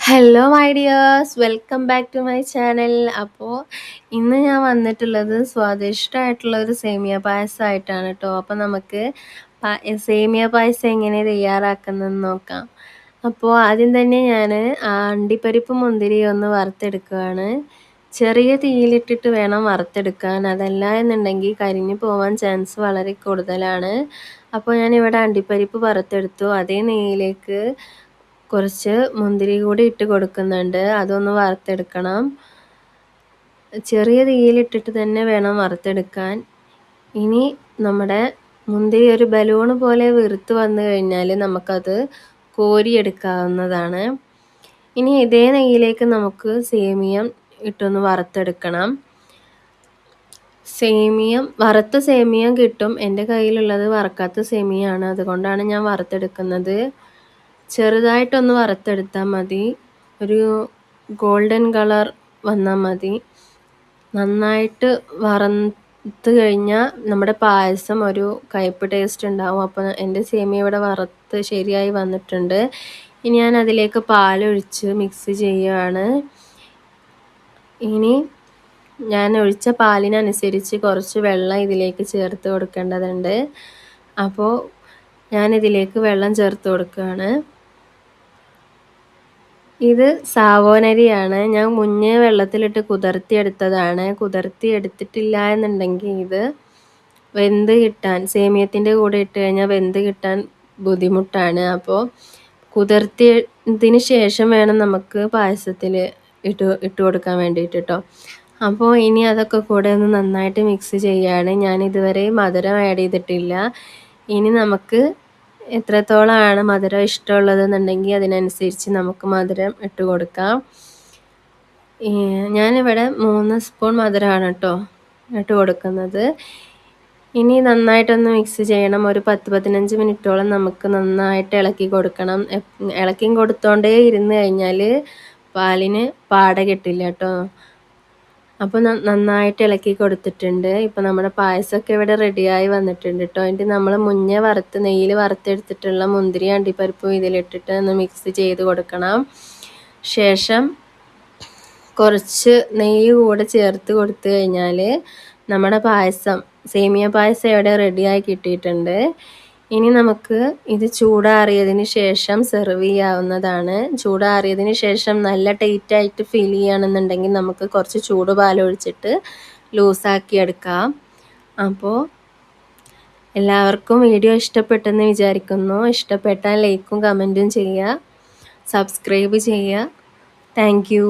Hello my dears, welcome back to my channel. അപ്പോൾ ഇന്ന് ഞാൻ വന്നിട്ടുള്ളത് സ്വാദിഷ്ടമായിട്ടുള്ള ഒരു സേമിയ പായസമായിട്ടാണ് കേട്ടോ. അപ്പോൾ നമുക്ക് സേമിയ പായസം എങ്ങനെ തയ്യാറാക്കുന്നതെന്ന് നോക്കാം. അപ്പോൾ ആദ്യം തന്നെ ഞാൻ അണ്ടിപ്പരിപ്പ് മുന്തിരി ഒന്ന് വറുത്തെടുക്കുകയാണ്. ചെറിയ തീയിലിട്ടിട്ട് വേണം വറുത്തെടുക്കാൻ, അതല്ല എന്നുണ്ടെങ്കിൽ കരിഞ്ഞു പോവാൻ ചാൻസ് വളരെ കൂടുതലാണ്. അപ്പോൾ ഞാനിവിടെ അണ്ടിപ്പരിപ്പ് വറുത്തെടുത്തു. അതേ നെയ്യിലേക്ക് കുറച്ച് മുന്തിരി കൂടി ഇട്ട് കൊടുക്കുന്നുണ്ട്. അതൊന്ന് വറുത്തെടുക്കണം. ചെറിയ തീയിലിട്ടിട്ട് തന്നെ വേണം വറുത്തെടുക്കാൻ. ഇനി നമ്മുടെ മുന്തിരി ഒരു ബലൂൺ പോലെ വീർത്ത് വന്നു കഴിഞ്ഞാൽ നമുക്കത് കോരിയെടുക്കാവുന്നതാണ്. ഇനി ഇതേ നെയ്യിലേക്ക് നമുക്ക് സേമിയം ഇട്ടൊന്ന് വറുത്തെടുക്കണം. വറുത്ത സേമിയം കിട്ടും. എൻ്റെ കയ്യിലുള്ളത് വറുക്കാത്ത സേമിയാണ്, അതുകൊണ്ടാണ് ഞാൻ വറുത്തെടുക്കുന്നത്. ചെറുതായിട്ടൊന്ന് വറുത്തെടുത്താൽ മതി. ഒരു ഗോൾഡൻ കളർ വന്നാൽ മതി. നന്നായിട്ട് വറുത്ത് കഴിഞ്ഞാൽ നമ്മുടെ പായസം ഒരു കയ്പ്പ് ടേസ്റ്റ് ഉണ്ടാവും. അപ്പോൾ എൻ്റെ സേമിയ ഇവിടെ വറുത്ത് ശരിയായി വന്നിട്ടുണ്ട്. ഇനി ഞാൻ അതിലേക്ക് പാലൊഴിച്ച് മിക്സ് ചെയ്യുകയാണ്. ഇനി ഞാൻ ഒഴിച്ച പാലിനനുസരിച്ച് കുറച്ച് വെള്ളം ഇതിലേക്ക് ചേർത്ത് കൊടുക്കേണ്ടതുണ്ട്. അപ്പോൾ ഞാനിതിലേക്ക് വെള്ളം ചേർത്ത് കൊടുക്കുകയാണ്. ഇത് സാവോനരിയാണ്. ഞാൻ മുന്നേ വെള്ളത്തിലിട്ട് കുതിർത്തിയെടുത്തതാണ്. കുതിർത്തിയെടുത്തിട്ടില്ല എന്നുണ്ടെങ്കിൽ ഇത് വെന്ത് കിട്ടാൻ, സേമിയത്തിൻ്റെ കൂടെ ഇട്ട് കഴിഞ്ഞാൽ വെന്ത് കിട്ടാൻ ബുദ്ധിമുട്ടാണ്. അപ്പോൾ കുതിർത്തിയതിന് ശേഷം വേണം നമുക്ക് പായസത്തിൽ ഇട്ട് കൊടുക്കാൻ വേണ്ടിയിട്ട് കേട്ടോ. അപ്പോൾ ഇനി അതൊക്കെ കൂടെ ഒന്ന് നന്നായിട്ട് മിക്സ് ചെയ്യുകയാണ്. ഞാൻ ഇതുവരെ മധുരം ആഡ് ചെയ്തിട്ടില്ല. ഇനി നമുക്ക് എത്രത്തോളമാണ് മധുരം ഇഷ്ടമുള്ളതെന്നുണ്ടെങ്കിൽ അതിനനുസരിച്ച് നമുക്ക് മധുരം ഇട്ട് കൊടുക്കാം. ഞാനിവിടെ 3 സ്പൂൺ മധുരമാണ് കേട്ടോ ഇട്ട് കൊടുക്കുന്നത്. ഇനി നന്നായിട്ടൊന്ന് മിക്സ് ചെയ്യണം. ഒരു 10-15 മിനിറ്റോളം നമുക്ക് നന്നായിട്ട് ഇളക്കി കൊടുക്കണം. ഇളക്കി കൊടുത്തോണ്ടേ ഇരുന്ന് കഴിഞ്ഞാൽ പാലിന് പാട കെട്ടില്ല കേട്ടോ. അപ്പോൾ നന്നായിട്ട് ഇളക്കി കൊടുത്തിട്ടുണ്ട്. ഇപ്പോൾ നമ്മുടെ പായസമൊക്കെ ഇവിടെ റെഡിയായി വന്നിട്ടുണ്ട് കേട്ടോ. എന്നിട്ട് നമ്മൾ മുന്നേ നെയ്യിൽ വറുത്തെടുത്തിട്ടുള്ള മുന്തിരി അണ്ടിപ്പരിപ്പും ഇതിലിട്ടിട്ട് ഒന്ന് മിക്സ് ചെയ്ത് കൊടുക്കണം. ശേഷം കുറച്ച് നെയ്യ് കൂടെ ചേർത്ത് കൊടുത്തു കഴിഞ്ഞാൽ നമ്മുടെ സേമിയ പായസം ഇവിടെ റെഡിയായി കിട്ടിയിട്ടുണ്ട്. ഇനി നമുക്ക് ഇത് ചൂടാറിയതിന് ശേഷം സെർവ് ചെയ്യാവുന്നതാണ്. ചൂടാറിയതിന് ശേഷം നല്ല ടൈറ്റായിട്ട് ഫീൽ ചെയ്യുകയാണെന്നുണ്ടെങ്കിൽ നമുക്ക് കുറച്ച് ചൂട് പാലൊഴിച്ചിട്ട് ലൂസാക്കി എടുക്കാം. അപ്പോൾ എല്ലാവർക്കും വീഡിയോ ഇഷ്ടപ്പെട്ടെന്ന് വിചാരിക്കുന്നു. ഇഷ്ടപ്പെട്ടാൽ ലൈക്കും കമൻറ്റും ചെയ്യുക, സബ്സ്ക്രൈബ് ചെയ്യുക. Thank you.